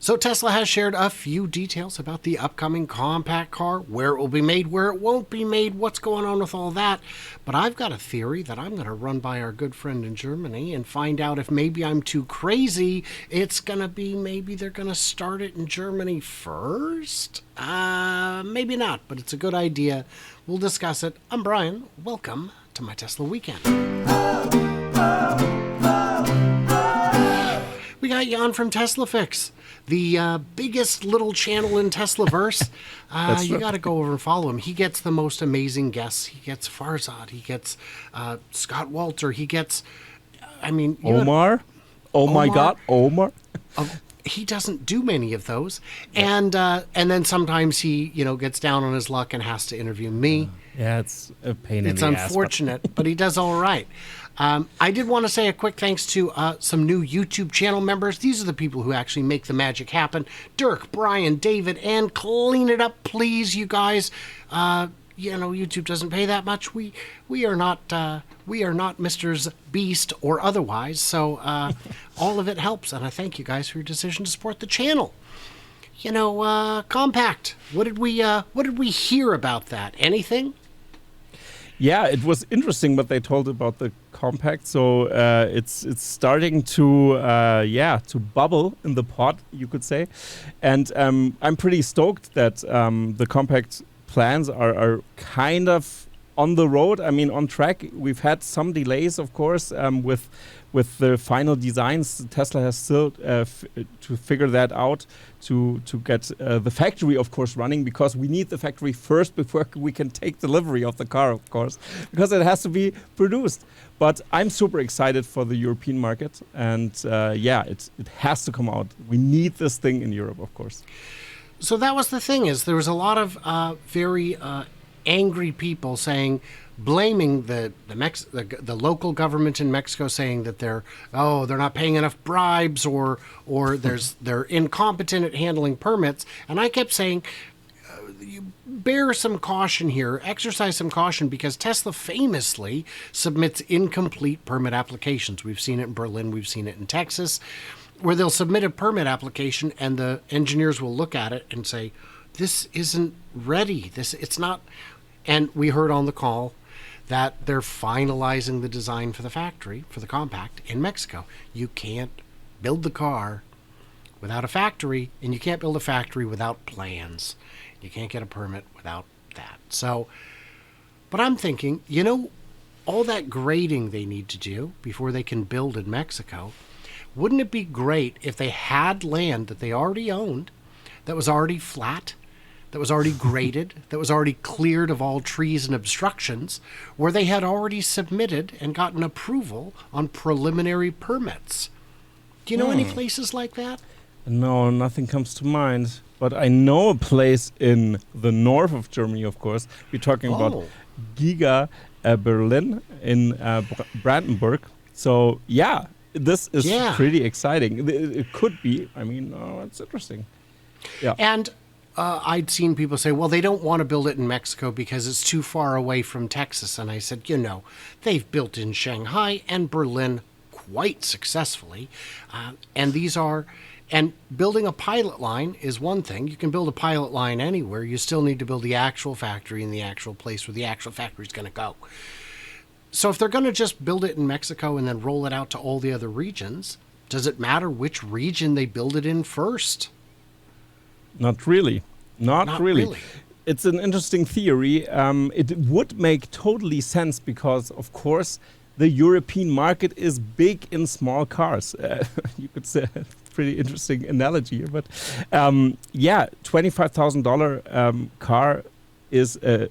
So Tesla has shared a few details about the upcoming compact car, where it will be made, where it won't be made, what's going on with all that. But I've got a theory that I'm going to run by our good friend in Germany and find out if maybe I'm too crazy. It's going to be maybe they're going to start it in Germany first? Maybe not, but it's a good idea. We'll discuss it. I'm Brian. Welcome to my Tesla Weekend. We got Jan from TeslaFix, the biggest little channel in Teslaverse. You got to go over and follow him. He gets the most amazing guests. He gets Farzad. He gets Scott Walter. He gets, Omar. Oh my God, Omar. He doesn't do many of those, and then sometimes he gets down on his luck and has to interview me. Yeah, it's a pain in the ass. It's unfortunate, but he does all right. I did want to say a quick thanks to some new YouTube channel members. These are the people who actually make the magic happen. Dirk, Brian, David, and clean it up, please, you guys. YouTube doesn't pay that much. We are not Mr. Beast or otherwise. So all of it helps, and I thank you guys for your decision to support the channel. Compact. What did we hear about that? Anything? Yeah, it was interesting what they told about the compact. So it's starting to bubble in the pot, you could say, and I'm pretty stoked that the compact plans are kind of on the road. I mean, on track. We've had some delays, of course, with the final designs. Tesla has still to figure that out to get the factory, of course, running, because we need the factory first before we can take delivery of the car, of course, because it has to be produced. But I'm super excited for the European market, and it has to come out. We need this thing in Europe, of course. So that was the thing, is there was a lot of very angry people blaming the local government in Mexico, saying that they're not paying enough bribes, or they're incompetent at handling permits. And I kept saying, you bear some caution here, exercise some caution, because Tesla famously submits incomplete permit applications. We've seen it in Berlin, we've seen it in Texas, where they'll submit a permit application and the engineers will look at it and say, this isn't ready. It's not. And we heard on the call that they're finalizing the design for the factory, for the compact, in Mexico. You can't build the car without a factory, and you can't build a factory without plans. You can't get a permit without that. So, but I'm thinking, all that grading they need to do before they can build in Mexico, wouldn't it be great if they had land that they already owned, that was already flat, that was already graded, that was already cleared of all trees and obstructions, where they had already submitted and gotten approval on preliminary permits? Do you know any places like that? No, nothing comes to mind. But I know a place in the north of Germany, of course. We're talking about Giga Berlin in Brandenburg. So, yeah, this is pretty exciting. It could be. It's interesting. Yeah. And I'd seen people say, well, they don't want to build it in Mexico because it's too far away from Texas. And I said, they've built in Shanghai and Berlin quite successfully. And building a pilot line is one thing. You can build a pilot line anywhere. You still need to build the actual factory in the actual place where the actual factory is going to go. So if they're going to just build it in Mexico and then roll it out to all the other regions, does it matter which region they build it in first? Not really. Not really. It's an interesting theory. It would make totally sense because, of course, the European market is big in small cars. You could say pretty interesting analogy here. But $25,000 car is a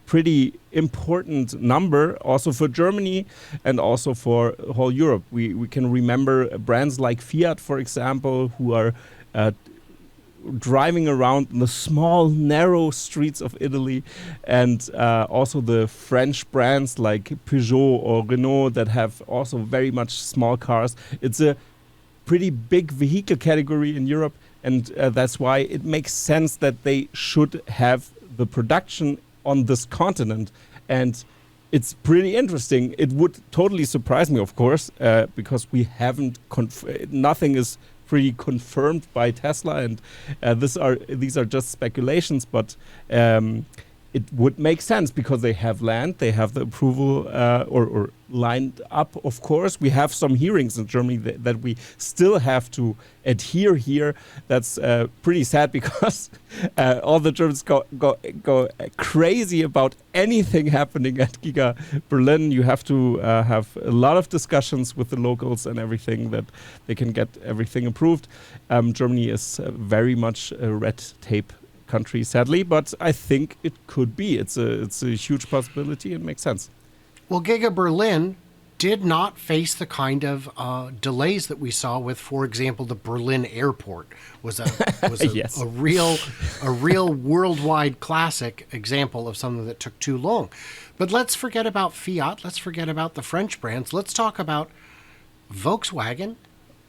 pretty important number also for Germany and also for whole Europe. We can remember brands like Fiat, for example, who are driving around in the small, narrow streets of Italy, and also the French brands like Peugeot or Renault that have also very much small cars. It's a pretty big vehicle category in Europe, and that's why it makes sense that they should have the production on this continent. And it's pretty interesting. It would totally surprise me, of course, because we haven't, nothing is pretty confirmed by Tesla, and these are just speculations, but it would make sense because they have land, they have the approval or lined up. Of course, we have some hearings in Germany that we still have to adhere here. That's pretty sad because all the Germans go crazy about anything happening at Giga Berlin. You have to have a lot of discussions with the locals and everything that they can get everything approved. Germany is very much a red tape country, sadly, but I think it could be. It's a huge possibility and makes sense. Well, Giga Berlin did not face the kind of delays that we saw with, for example, the Berlin airport was Yes. a real worldwide classic example of something that took too long. But let's forget about Fiat. Let's forget about the French brands. Let's talk about Volkswagen.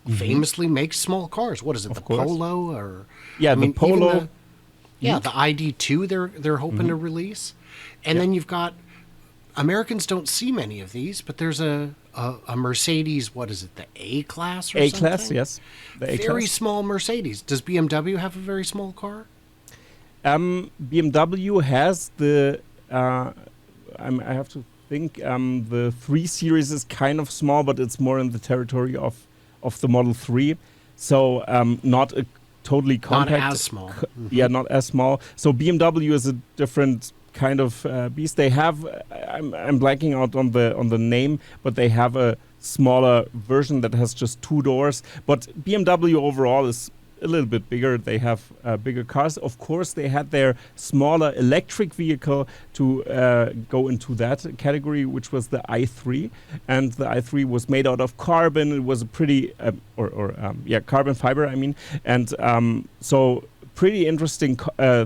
Famously makes small cars. What is it, the course. Polo or The Polo. the ID2 they're hoping to release. And then you've got Americans don't see many of these, but there's a Mercedes, what is it, the A-Class or something? A-Class, yes. The A-Class. Very small Mercedes. Does BMW have a very small car? BMW has the I have to think the 3 Series is kind of small, but it's more in the territory of the Model 3. So not a totally compact. Not as small. Yeah, not as small. So BMW is a different kind of beast. They have I'm blanking out on the name, but they have a smaller version that has just 2 doors. But BMW overall is a little bit bigger. They have bigger cars. Of course, they had their smaller electric vehicle to go into that category, which was the i3. And the i3 was made out of carbon. It was a pretty, carbon fiber, I mean. And so pretty interesting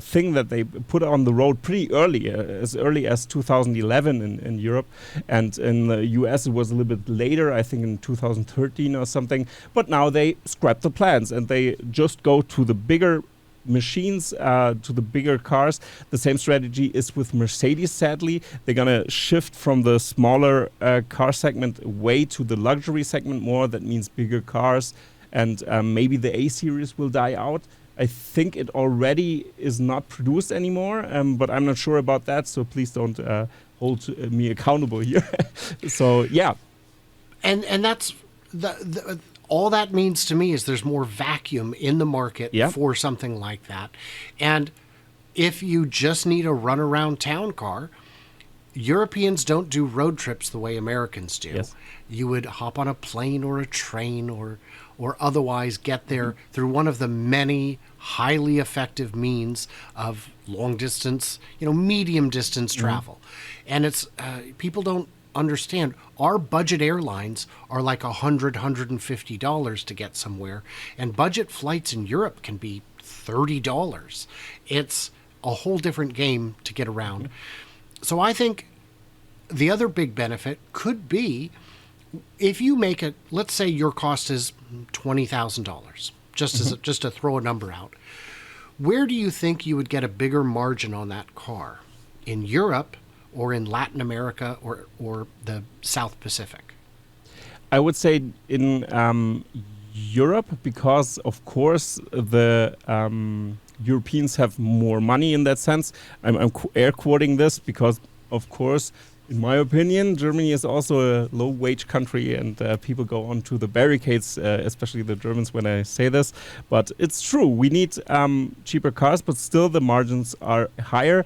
thing that they put on the road pretty early, as early as 2011 in Europe. And in the US, it was a little bit later, I think in 2013 or something. But now they scrap the plans and they just go to the bigger machines, to the bigger cars. The same strategy is with Mercedes, sadly. They're going to shift from the smaller car segment away to the luxury segment more. That means bigger cars. And maybe the A-Series will die out. I think it already is not produced anymore, but I'm not sure about that. So please don't hold me accountable here. So yeah, and that's all that means to me is there's more vacuum in the market for something like that. And if you just need a run around town car, Europeans don't do road trips the way Americans do. Yes. You would hop on a plane or a train or otherwise get there through one of the many highly effective means of long distance, medium distance travel. And it's people don't understand our budget airlines are like $100, $150 to get somewhere, and budget flights in Europe can be $30. It's a whole different game to get around. So I think the other big benefit could be if you make it, let's say your cost is $20,000, just to throw a number out. Where do you think you would get a bigger margin on that car? In Europe or in Latin America or the South Pacific? I would say in Europe, because of course the Europeans have more money in that sense. I'm air quoting this because, of course, in my opinion, Germany is also a low-wage country, and people go onto the barricades, especially the Germans, when I say this. But it's true. We need cheaper cars, but still the margins are higher.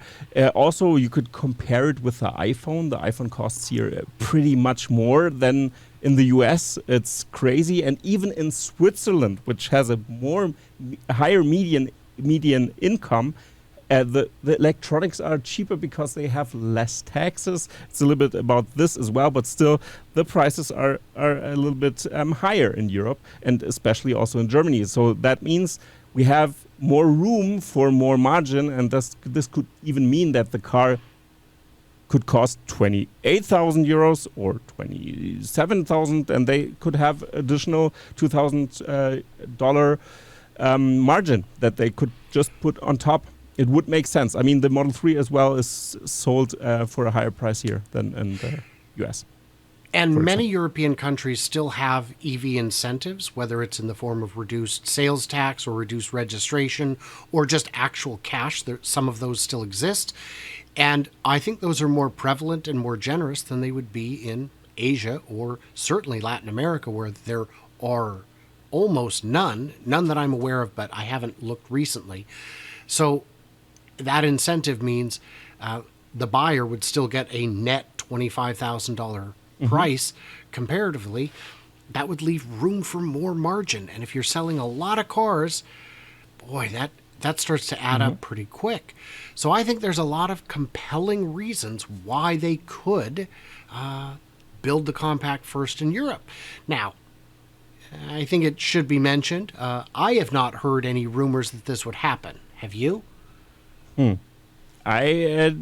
Also, you could compare it with the iPhone. The iPhone costs here pretty much more than in the US. It's crazy. And even in Switzerland, which has a higher median income, the electronics are cheaper because they have less taxes. It's a little bit about this as well, but still the prices are a little bit higher in Europe and especially also in Germany. So that means we have more room for more margin, and this could even mean that the car could cost 28,000 euros or 27,000, and they could have additional $2,000 margin that they could just put on top. It would make sense. I mean, the Model 3 as well is sold for a higher price here than in the US. And for many example. European countries still have EV incentives, whether it's in the form of reduced sales tax or reduced registration or just actual cash. Some of those still exist. And I think those are more prevalent and more generous than they would be in Asia or certainly Latin America, where there are almost none that I'm aware of, but I haven't looked recently. So that incentive means the buyer would still get a net $25,000 price. Comparatively, that would leave room for more margin. And if you're selling a lot of cars, boy, that starts to add up pretty quick. So I think there's a lot of compelling reasons why they could build the compact first in Europe. Now, I think it should be mentioned, I have not heard any rumors that this would happen. Have you? I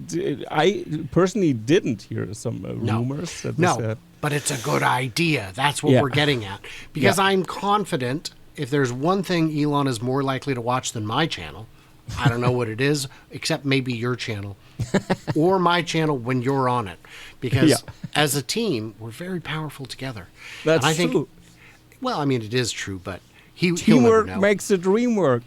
personally didn't hear some rumors that this No, but it's a good idea. That's what Yeah. we're getting at. Because Yeah. I'm confident if there's one thing Elon is more likely to watch than my channel, I don't know what it is, except maybe your channel or my channel when you're on it. Because Yeah. as a team, we're very powerful together. That's And I think, true. well, I mean, it is true, but he'll never Teamwork know. makes the dream work.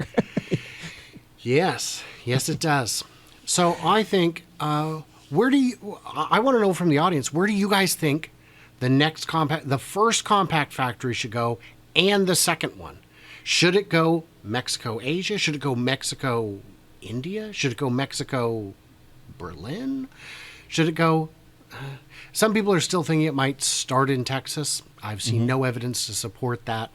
Yes, it does. So I think, I want to know from the audience, where do you guys think the first compact factory should go and the second one? Should it go Mexico, Asia? Should it go Mexico, India? Should it go Mexico, Berlin? Should it go, some people are still thinking it might start in Texas. I've seen no evidence to support that,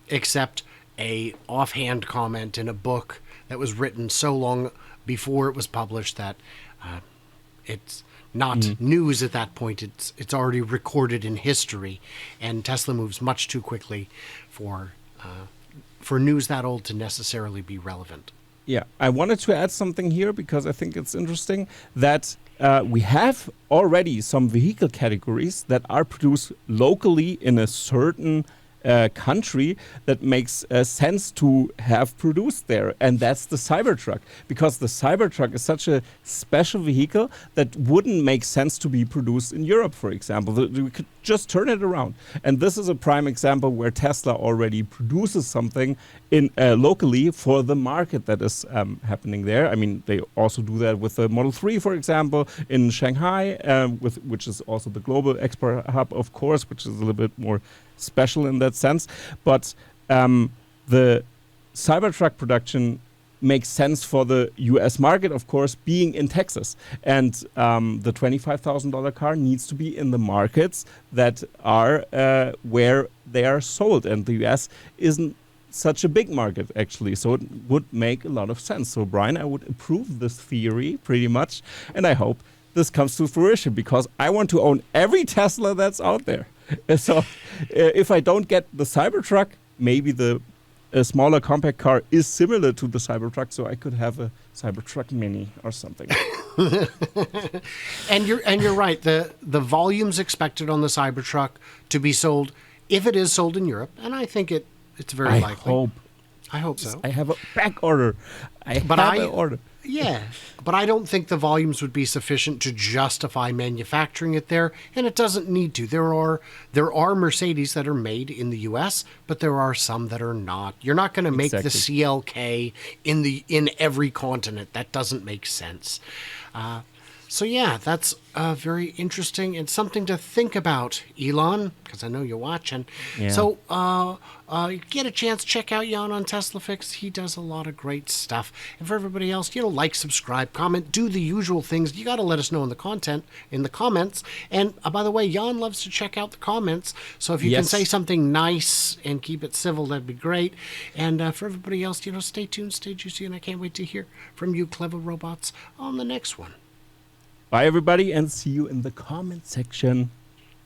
except a offhand comment in a book that was written so long before it was published that it's not news at that point. It's already recorded in history, and Tesla moves much too quickly for news that old to necessarily be relevant. Yeah, I wanted to add something here because I think it's interesting that we have already some vehicle categories that are produced locally in a certain country that makes sense to have produced there, and that's the Cybertruck, because the Cybertruck is such a special vehicle that wouldn't make sense to be produced in Europe, for example. We could just turn it around, and this is a prime example where Tesla already produces something in locally for the market that is happening there. I mean, they also do that with the Model 3, for example, in Shanghai, which is also the global export hub, of course, which is a little bit more special in that sense. But the Cybertruck production makes sense for the US market, of course, being in Texas. And the $25,000 car needs to be in the markets that are where they are sold. And the US isn't such a big market, actually. So it would make a lot of sense. So, Brian, I would approve this theory pretty much. And I hope this comes to fruition, because I want to own every Tesla that's out there. So if I don't get the Cybertruck, maybe a smaller compact car is similar to the Cybertruck, so I could have a Cybertruck Mini or something. And you're right. The volumes expected on the Cybertruck to be sold, if it is sold in Europe, and I think it's very likely. I hope so. I have a back order. I have an order. Yeah, but I don't think the volumes would be sufficient to justify manufacturing it there, and it doesn't need to. There are Mercedes that are made in the U.S., but there are some that are not. You're not going to make the CLK in every continent. That doesn't make sense. So yeah, that's very interesting and something to think about, Elon, because I know you're watching. Yeah. So get a chance, check out Jan on Tesla Fix. He does a lot of great stuff. And for everybody else, like, subscribe, comment, do the usual things. You got to let us know in the comments. And by the way, Jan loves to check out the comments. So if you can say something nice and keep it civil, that'd be great. And for everybody else, stay tuned, stay juicy, and I can't wait to hear from you, clever robots, on the next one. Bye, everybody, and see you in the comment section.